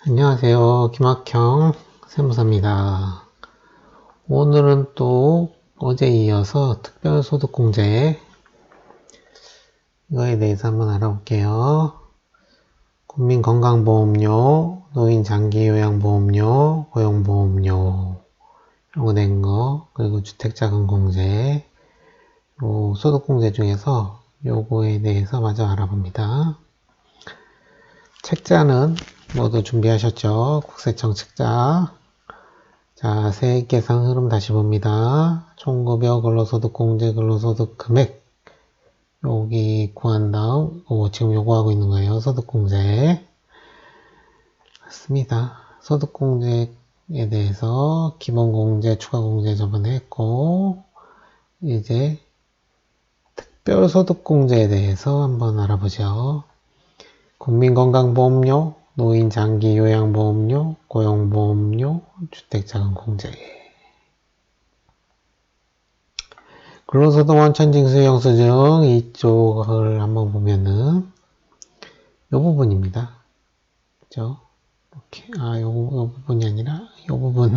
안녕하세요. 김학형 세무사입니다. 오늘은 또 어제 이어서 특별소득공제 이거에 대해서 한번 알아볼게요. 국민건강보험료, 노인장기요양보험료, 고용보험료 이런 거 낸 거, 그리고 주택자금공제, 요 소득공제 중에서 요거에 대해서 마저 알아봅니다. 책자는 모두 준비하셨죠? 국세청 책자. 자, 세액계산 흐름 다시 봅니다. 총급여 근로소득공제 근로소득 금액 여기 구한 다음 지금 요구하고 있는 거예요. 소득공제 맞습니다. 소득공제에 대해서 기본공제, 추가공제 저번에 했고 이제 특별소득공제에 대해서 한번 알아보죠. 국민건강보험료, 노인장기요양보험료, 고용보험료, 주택자금공제. 근로소득 원천징수 영수증 이쪽을 한번 보면은 요 부분입니다. 그죠? 이렇게 요 부분이 아니라 요 부분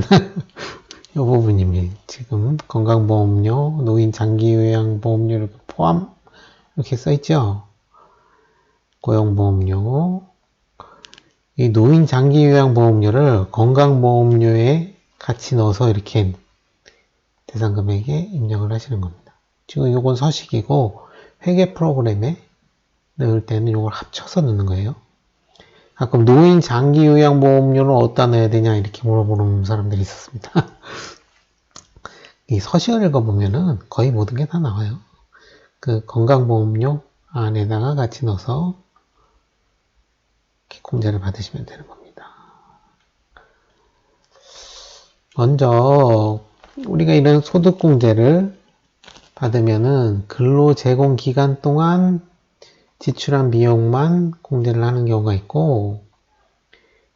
요 부분입니다. 지금 건강보험료, 노인장기요양보험료 이렇게 포함 이렇게 써있죠? 고용보험료 이 노인장기요양보험료를 건강보험료에 같이 넣어서 이렇게 대상금액에 입력을 하시는 겁니다. 지금 요건 서식이고 회계 프로그램에 넣을 때는 요걸 합쳐서 넣는 거예요. 가끔 노인장기요양보험료는 어디다 넣어야 되냐 이렇게 물어보는 사람들이 있었습니다. 이 서식을 읽어보면은 거의 모든 게 다 나와요. 그 건강보험료 안에다가 같이 넣어서 이렇게 공제를 받으시면 되는 겁니다. 먼저 우리가 이런 소득공제를 받으면은 근로 제공 기간 동안 지출한 비용만 공제를 하는 경우가 있고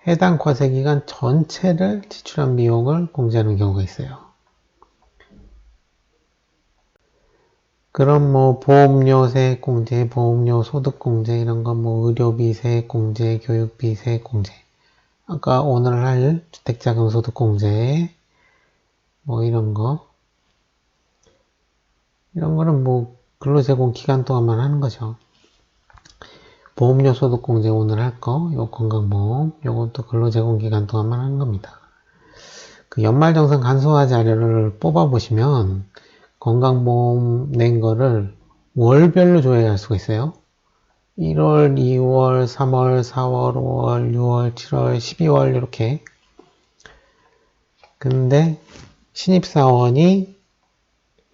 해당 과세기간 전체를 지출한 비용을 공제하는 경우가 있어요. 그럼 뭐 보험료 세액공제, 보험료 소득공제 이런 거 뭐 의료비 세액공제, 교육비 세액공제 아까 오늘 할 주택자금 소득공제 뭐 이런 거는 뭐 근로제공 기간 동안만 하는 거죠. 보험료 소득공제 오늘 할 거, 요 건강보험, 요것도 근로제공 기간 동안만 하는 겁니다. 그 연말정산 간소화 자료를 뽑아보시면 건강보험 낸 거를 월별로 조회할 수가 있어요. 1월, 2월, 3월, 4월, 5월, 6월, 7월, 12월 이렇게. 근데 신입사원이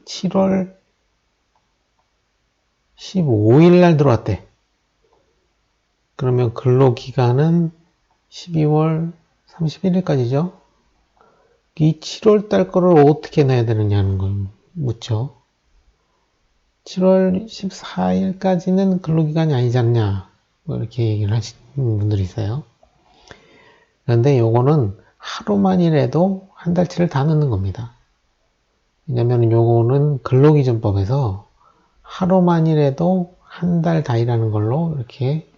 7월 15일 날 들어왔대. 그러면 근로기간은 12월 31일까지죠. 이 7월 달 거를 어떻게 넣어야 되느냐는 걸 묻죠. 7월 14일까지는 근로기간이 아니지 않냐. 뭐 이렇게 얘기를 하시는 분들이 있어요. 그런데 요거는 하루만이라도 한 달치를 다 넣는 겁니다. 왜냐면 요거는 근로기준법에서 하루만이라도 한 달 다 일하는 걸로 이렇게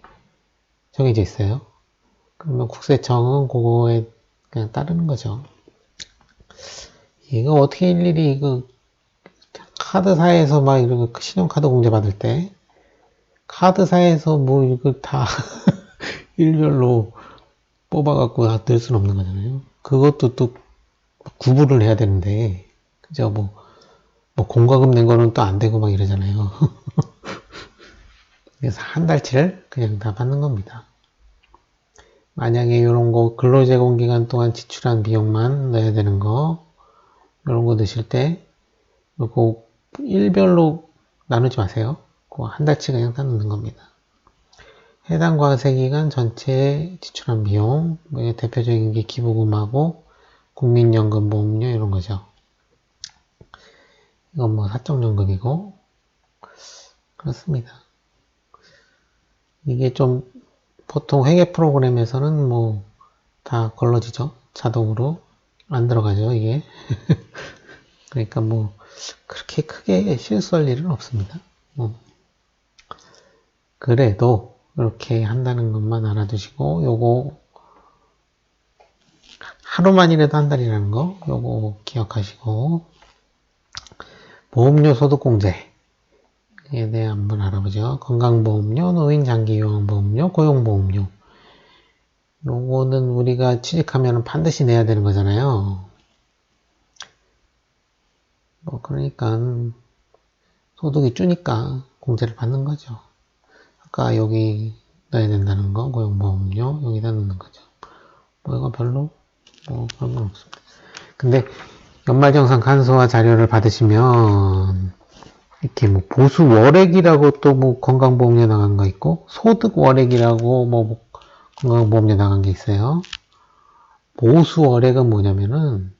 정해져 있어요. 그러면 국세청은 그거에 그냥 따르는 거죠. 이거 어떻게 일일이 카드사에서 막 이런 거 신용카드 공제 받을 때 카드사에서 뭐 이거 다 일별로 뽑아갖고 낼 수는 없는 거잖아요. 그것도 또 구분을 해야 되는데 그죠? 뭐 공과금 낸 거는 또 안 되고 막 이러잖아요. 그래서 한 달치를 그냥 다 받는 겁니다. 만약에 이런 거 근로제공 기간 동안 지출한 비용만 넣어야 되는 거 이런 거 넣으실 때 이거 일별로 나누지 마세요. 그거 한 달치 그냥 다 넣는 겁니다. 해당 과세기간 전체에 지출한 비용 대표적인 게 기부금하고 국민연금보험료 이런 거죠. 이건 뭐 사적연금이고 그렇습니다. 이게 좀 보통 회계 프로그램에서는 뭐 다 걸러지죠. 자동으로 안 들어가죠, 이게. 그러니까 뭐 그렇게 크게 실수할 일은 없습니다. 그래도 이렇게 한다는 것만 알아두시고 요거 하루만이라도 한 달이라는 거 요거 기억하시고, 보험료 소득공제에 대해 한번 알아보죠. 건강보험료, 노인장기요양보험료, 고용보험료. 요거는 우리가 취직하면 반드시 내야 되는 거잖아요. 그러니까 소득이 주니까 공제를 받는 거죠. 아까 여기 넣어야 된다는 거, 고용보험료 여기다 넣는 거죠. 이거 별로 그런 건 없습니다. 근데 연말정산 간소화 자료를 받으시면 이렇게 보수 월액이라고 또 건강보험료 나간 거 있고, 소득 월액이라고 건강보험료 나간 게 있어요. 보수 월액은 뭐냐면은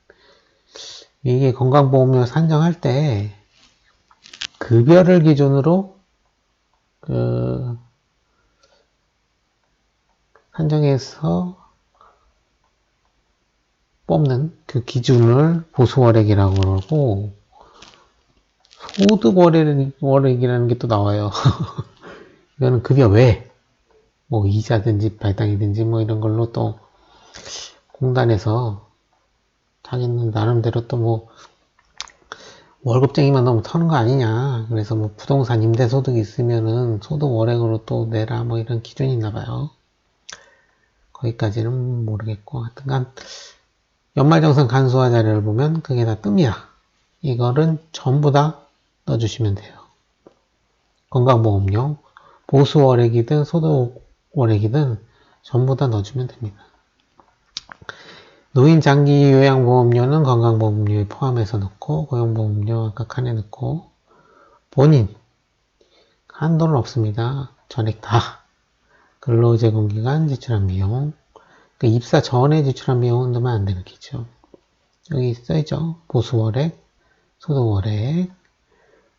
이게 건강보험료 산정할 때 급여를 기준으로 산정해서 뽑는 그 기준을 보수월액이라고 그러고, 소득월액이라는 게 또 나와요. 이거는 급여 외, 이자든지 발당이든지 이런 걸로 또 공단에서 자기는 나름대로 또 월급쟁이만 너무 터는 거 아니냐. 그래서 부동산 임대소득이 있으면은 소득월액으로 또 내라 이런 기준이 있나 봐요. 거기까지는 모르겠고, 하여튼간 연말정산 간소화 자료를 보면 그게 다 뜹니다. 이거는 전부 다 넣어주시면 돼요. 건강보험료, 보수월액이든 소득월액이든 전부 다 넣어주면 됩니다. 노인장기요양보험료는 건강보험료에 포함해서 넣고, 고용보험료 아까 칸에 넣고, 본인 한도는 없습니다. 전액 다 근로제공기간 지출한 비용, 입사 전에 지출한 비용은 넣으면 안 되는 거죠. 여기 써있죠. 보수월액, 소득월액.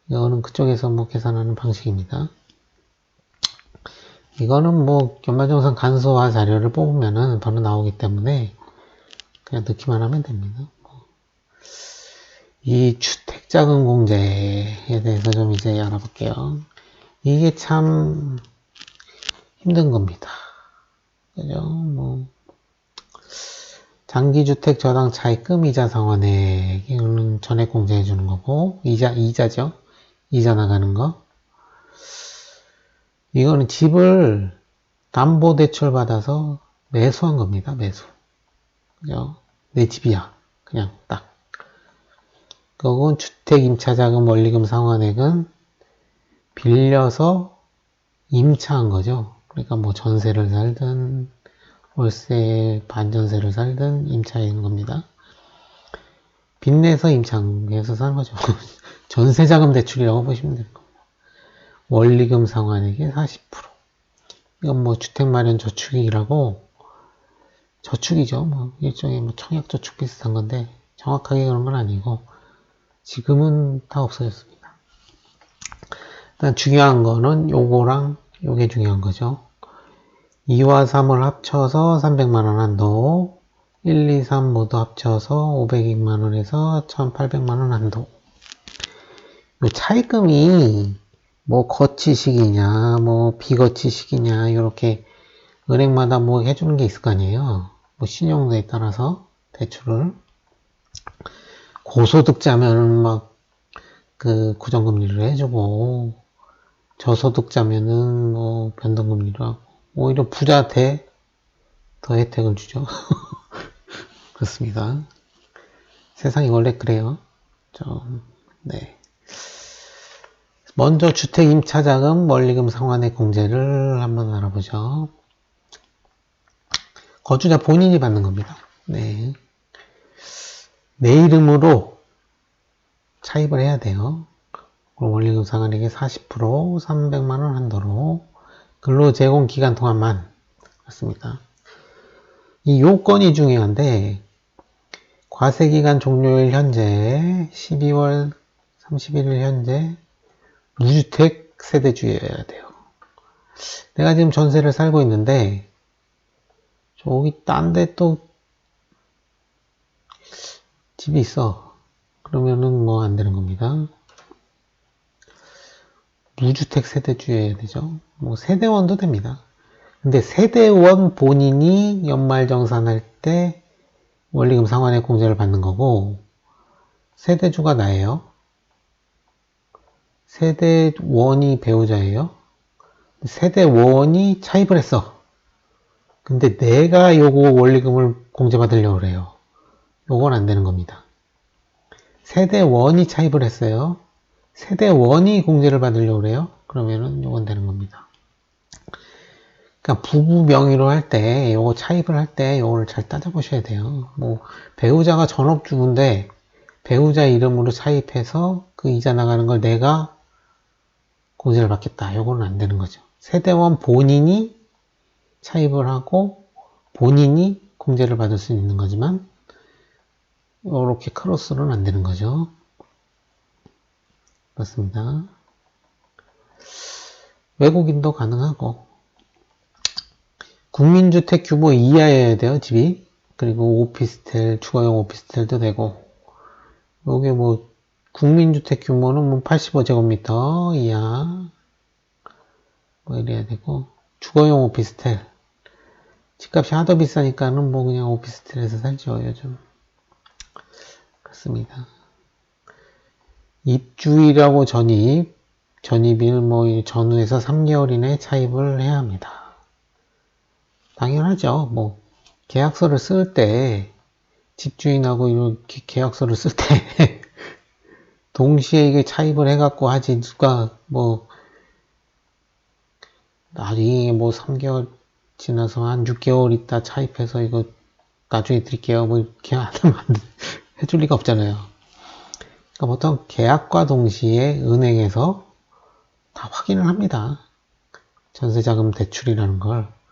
이거는 그쪽에서 계산하는 방식입니다. 이거는 연말정산 간소화 자료를 뽑으면은 바로 나오기 때문에 그냥 넣기만 하면 됩니다. 이 주택자금 공제에 대해서 좀 이제 알아볼게요. 이게 참 힘든 겁니다. 그죠? 장기주택 저당 차입금 이자 상환액, 이거는 전액 공제해 주는 거고, 이자죠? 이자 나가는 거. 이거는 집을 담보대출 받아서 매수한 겁니다. 매수. 그죠? 내 집이야. 그냥 딱. 그건 주택임차자금 원리금 상환액은 빌려서 임차한 거죠. 그러니까 전세를 살든 월세 반전세를 살든 임차인 겁니다. 빚내서 임차해서 사는 거죠. 전세자금 대출이라고 보시면 됩니다. 원리금 상환액의 40%. 이건 주택마련 저축이라고, 저축이죠. 일종의 청약저축 비슷한 건데 정확하게 그런 건 아니고 지금은 다 없어졌습니다. 일단 중요한 거는 요거랑 요게 중요한 거죠. 2와 3을 합쳐서 300만원 한도, 1, 2, 3 모두 합쳐서 500만원에서 1800만원 한도. 요 차입금이 거치식이냐 비거치식이냐 이렇게 은행마다 해주는 게 있을 거 아니에요. 신용도에 따라서 대출을 고소득자면은 고정금리를 해주고, 저소득자면은 변동금리로 하고, 오히려 부자한테 더 혜택을 주죠. 그렇습니다. 세상이 원래 그래요. 네. 먼저 주택임차자금 원리금 상환액 공제를 한번 알아보죠. 거주자 본인이 받는 겁니다. 네. 내 이름으로 차입을 해야 돼요. 원리금 상환액의 40%, 300만원 한도로 근로제공 기간 동안만. 그렇습니다. 이 요건이 중요한데, 과세기간 종료일 현재 12월 31일 현재 무주택 세대주여야 돼요. 내가 지금 전세를 살고 있는데 저기 딴 데 또 집이 있어. 그러면은 안 되는 겁니다. 무주택 세대주여야 되죠. 세대원도 됩니다. 근데 세대원 본인이 연말정산할 때 원리금 상환액 공제를 받는 거고, 세대주가 나예요. 세대원이 배우자예요. 세대원이 차입을 했어. 근데 내가 요거 원리금을 공제받으려고 그래요. 요건 안 되는 겁니다. 세대원이 차입을 했어요. 세대원이 공제를 받으려고 그래요. 그러면은 요건 되는 겁니다. 그러니까 부부 명의로 할 때, 요거 차입을 할 때 요거를 잘 따져보셔야 돼요. 뭐 배우자가 전업주부인데 배우자 이름으로 차입해서 그 이자 나가는 걸 내가 공제를 받겠다. 요거는 안 되는 거죠. 세대원 본인이 차입을 하고 본인이 공제를 받을 수 있는 거지만 이렇게 크로스는 안 되는 거죠. 맞습니다. 외국인도 가능하고 국민주택 규모 이하여야 돼요. 집이. 그리고 오피스텔, 주거용 오피스텔도 되고 요게 뭐 국민주택 규모는 뭐 85제곱미터 이하 뭐 이래야 되고 주거용 오피스텔 집값이 하도 비싸니까는 뭐 그냥 오피스텔에서 살죠 요즘. 그렇습니다. 입주일하고 전입일 뭐 전후에서 3개월 이내에 차입을 해야 합니다. 당연하죠. 뭐 계약서를 쓸 때 집주인하고 이렇게 계약서를 쓸 때 동시에 이게 차입을 해갖고 하지 누가 뭐 나중에 뭐 3개월 지나서 한 6개월 있다 차입해서 이거 나중에 드릴게요 뭐 이렇게 안 하면 해줄 리가 없잖아요. 그러니까 보통 계약과 동시에 은행에서 다 확인을 합니다. 전세자금 대출이라는 걸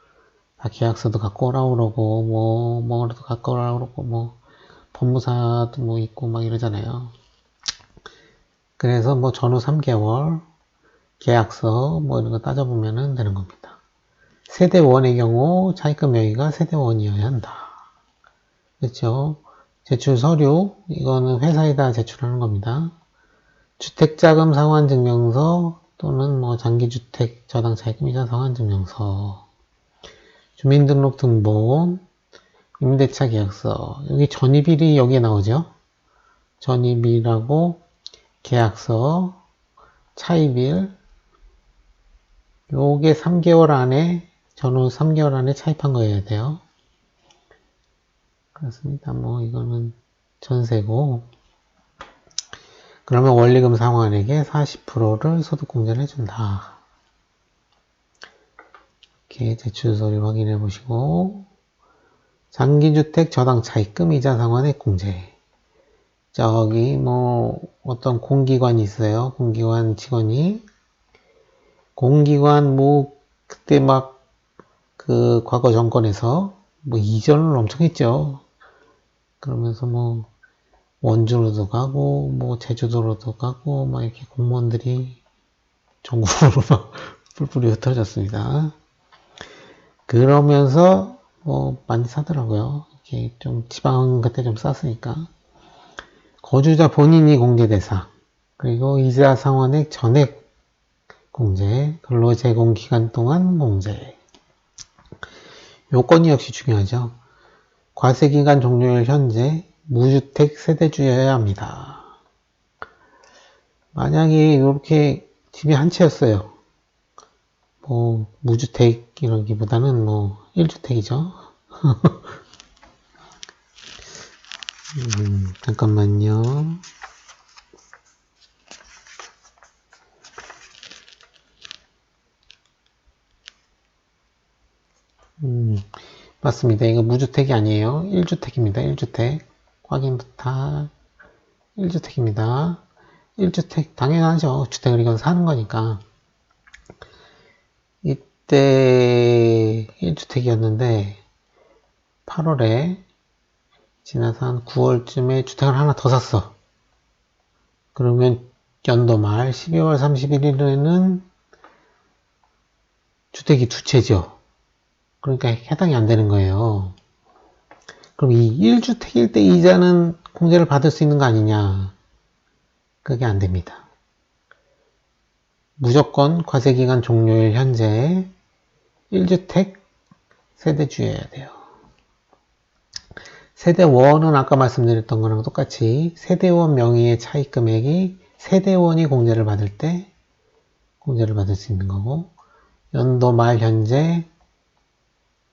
다 계약서도 갖고 오라고 그러고 뭐라도 갖고 오라고 그러고 뭐 법무사도 뭐 있고 막 이러잖아요. 그래서 뭐 전후 3개월 계약서 뭐 이런 거 따져보면 되는 겁니다. 세대원의 경우 차입금 명의가 세대원이어야 한다. 그렇죠? 제출 서류 이거는 회사에다 제출하는 겁니다. 주택자금 상환증명서 또는 뭐 장기주택 저당 차입금이자 상환증명서 주민등록 등본 임대차 계약서 여기 전입일이 여기에 나오죠. 전입일하고 계약서 차입일 요게 3개월 안에 전후 3개월 안에 차입한 거여야 돼요. 그렇습니다. 뭐 이거는 전세고 그러면 원리금 상환액의 40%를 소득공제를 해준다. 이렇게 제출 서류 확인해 보시고 장기주택 저당 차입금 이자 상환액 공제 저기 뭐 어떤 공기관이 있어요. 공기관 직원이 공기관 뭐 그때 막 그 과거 정권에서 뭐 이전을 엄청 했죠. 그러면서 뭐 원주로도 가고 뭐 제주도로도 가고 막 이렇게 공무원들이 전국으로 막 뿔뿔이 흩어졌습니다. 그러면서 뭐 많이 사더라고요. 이렇게 좀 지방 그때 좀 쌌으니까 거주자 본인이 공제 대상 그리고 이자 상환액 전액 공제 근로 제공 기간 동안 공제 요건이 역시 중요하죠. 과세기간 종료일 현재 무주택 세대주여야 합니다. 만약에 이렇게 집이 한 채였어요. 뭐 무주택이라기보다는 뭐 1주택이죠. 잠깐만요. 맞습니다. 이거 무주택이 아니에요. 1주택입니다. 1주택. 확인 부탁. 1주택입니다. 1주택 당연하죠. 주택을 이건 사는 거니까. 이때 1주택이었는데 8월에 지나서 한 9월쯤에 주택을 하나 더 샀어. 그러면 연도 말 12월 31일에는 주택이 두 채죠. 그러니까 해당이 안 되는 거예요. 그럼 이 1주택일 때 이자는 공제를 받을 수 있는 거 아니냐? 그게 안 됩니다. 무조건 과세기간 종료일 현재 1주택 세대주여야 돼요. 세대원은 아까 말씀드렸던 거랑 똑같이 세대원 명의의 차입 금액이 세대원이 공제를 받을 때 공제를 받을 수 있는 거고, 연도 말 현재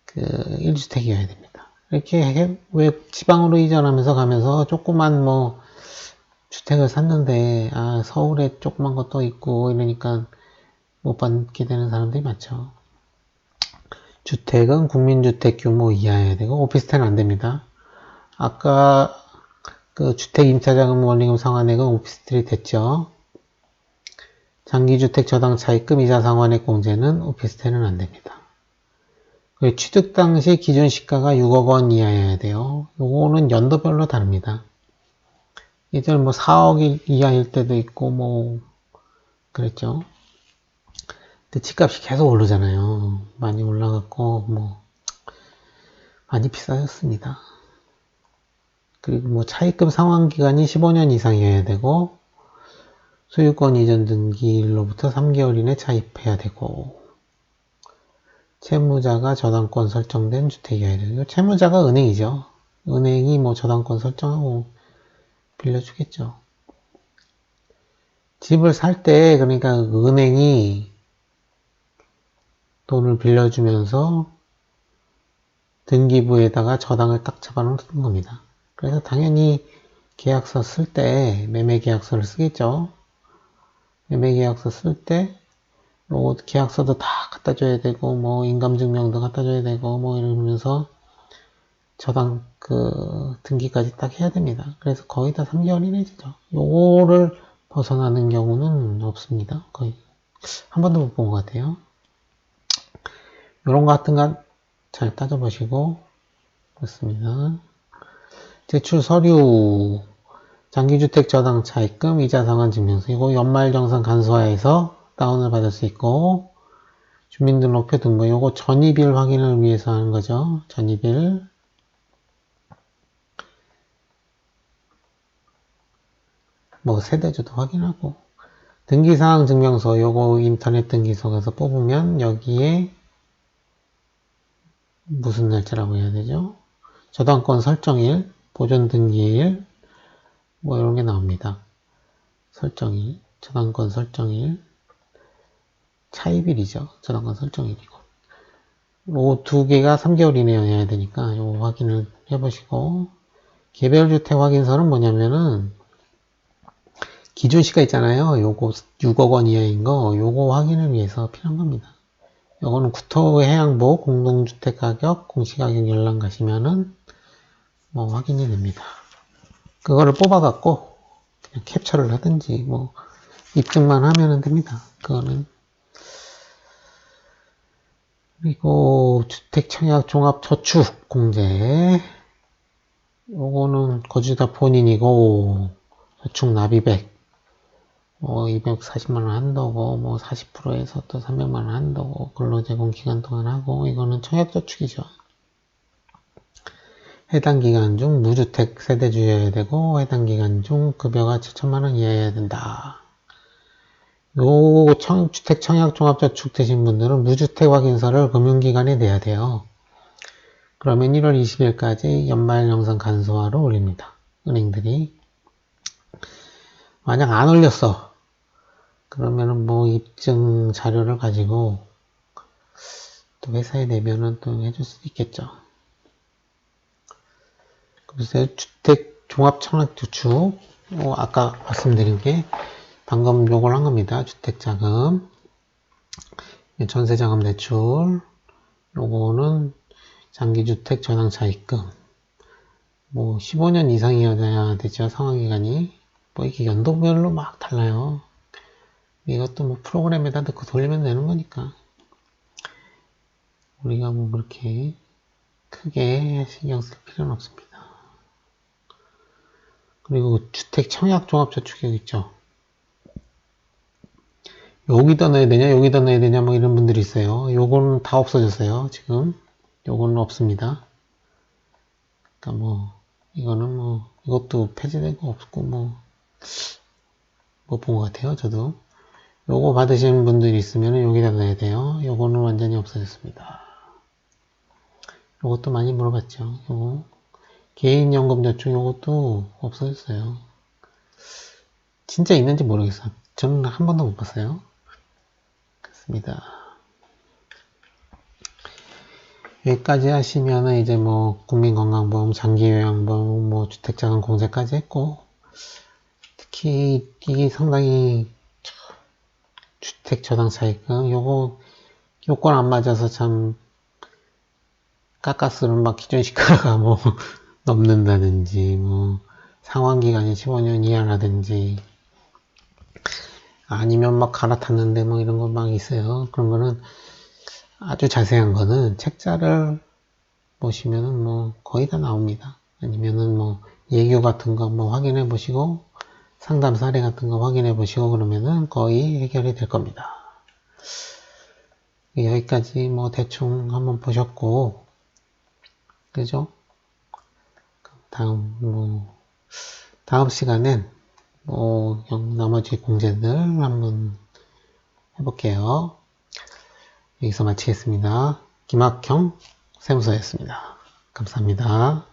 그 1주택이어야 됩니다. 이렇게 왜 지방으로 이전하면서 가면서 조그만 뭐 주택을 샀는데 서울에 조그만 것도 있고 이러니까 못 받게 되는 사람들이 많죠. 주택은 국민주택 규모 이하여야 되고 오피스텔은 안 됩니다. 아까 그 주택 임차자금 원리금 상환액은 오피스텔이 됐죠. 장기주택 저당 차입금 이자 상환액 공제는 오피스텔은 안 됩니다. 취득 당시 기준 시가가 6억 원 이하여야 돼요. 요거는 연도별로 다릅니다. 예전에 뭐 4억 이하일 때도 있고 뭐 그랬죠. 근데 집값이 계속 오르잖아요. 많이 올라갔고 뭐 많이 비싸졌습니다. 그리고 뭐 차입금 상환 기간이 15년 이상이어야 되고 소유권 이전 등기일로부터 3개월 이내 차입해야 되고 채무자가 저당권 설정된 주택이어야 되고 채무자가 은행이죠. 은행이 뭐 저당권 설정하고 빌려주겠죠. 집을 살 때 그러니까 은행이 돈을 빌려주면서 등기부에다가 저당을 딱 잡아놓는 겁니다. 그래서 당연히 계약서 쓸 때 매매계약서를 쓰겠죠. 매매계약서 쓸 때 뭐 계약서도 다 갖다 줘야 되고 뭐 인감증명도 갖다 줘야 되고 뭐 이러면서 저당 그 등기까지 딱 해야 됩니다. 그래서 거의 다 3개월 이내죠. 요거를 벗어나는 경우는 없습니다. 거의 한 번도 못 본 것 같아요. 요런 거 같은 건 잘 따져보시고 그렇습니다. 제출 서류 장기주택 저당 차입금 이자 상환 증명서 이거 연말정산 간소화해서 다운을 받을 수 있고 주민등록표 등본 이거 전입일 확인을 위해서 하는 거죠. 전입일 뭐 세대주도 확인하고 등기사항 증명서 요거 인터넷 등기소 가서 뽑으면 여기에 무슨 날짜라고 해야 되죠? 저당권 설정일, 보존 등기일 뭐 이런 게 나옵니다. 설정일, 저당권 설정일, 차입일이죠. 저당권 설정일이고 요 두 개가 3개월 이내여야 되니까 요 확인을 해보시고 개별주택 확인서는 뭐냐면은 기준시가 있잖아요. 요거 6억 원 이하인 거 요거 확인을 위해서 필요한 겁니다. 요거는 국토해양부 공동주택가격 공시가격 열람 가시면은 뭐 확인이 됩니다. 그거를 뽑아갖고 그냥 캡처를 하든지 뭐 입증만 하면 됩니다. 그거는. 그리고 주택청약 종합저축 공제 요거는 거주자 본인이고 저축 납입액 뭐 240만원 한도고 뭐 40%에서 또 300만원 한도고 근로제공 기간 동안 하고 이거는 청약저축이죠. 해당 기간 중 무주택 세대주여야 되고 해당 기간 중 급여가 7천만원 이하여야 된다. 요 주택 청약 종합저축 되신 분들은 무주택 확인서를 금융기관에 내야 돼요. 그러면 1월 20일까지 연말정산 간소화로 올립니다. 은행들이. 만약 안 올렸어. 그러면은 뭐 입증 자료를 가지고 또 회사에 내면은 또 해줄 수도 있겠죠. 그래서 주택 종합 청약저축 아까 말씀드린 게 방금 요걸 한 겁니다. 주택자금, 전세자금 대출, 요거는 장기주택 저당차입금, 뭐 15년 이상이어야 되죠. 상환기간이. 뭐 이게 연도별로 막 달라요. 이것도 뭐 프로그램에다 넣고 돌리면 되는 거니까 우리가 뭐 그렇게 크게 신경 쓸 필요는 없습니다. 그리고 주택 청약 종합저축액 있죠. 여기다 넣어야 되냐 여기다 넣어야 되냐 뭐 이런 분들이 있어요. 요거는 다 없어졌어요. 지금 요거는 없습니다. 그러니까 뭐 이거는 뭐 이것도 폐지되고 없고 뭐 본 것 같아요. 저도 요거 받으시는 분들이 있으면 여기다 넣어야 돼요. 요거는 완전히 없어졌습니다. 요것도 많이 물어봤죠. 요거 개인연금저축 요것도 없어졌어요. 진짜 있는지 모르겠어요. 저는 한 번도 못 봤어요. 그렇습니다. 여기까지 하시면은 이제 뭐 국민건강보험, 장기요양보험, 뭐 주택자금공제까지 했고, 특히 이게 상당히 주택저당차익금 요거 요건 안 맞아서 참 가까스는 막 기준시가가 뭐 넘는다든지 뭐 상환기간이 15년 이하라든지 아니면 막 갈아탔는데 뭐 이런 거 막 있어요. 그런 거는 아주 자세한 거는 책자를 보시면은 뭐 거의 다 나옵니다. 아니면은 뭐 예규 같은 거 뭐 확인해 보시고 상담 사례 같은 거 확인해 보시고 그러면은 거의 해결이 될 겁니다. 여기까지 뭐 대충 한번 보셨고, 그죠? 다음 시간엔 나머지 공제들 한번 해볼게요. 여기서 마치겠습니다. 김학형 세무서였습니다. 감사합니다.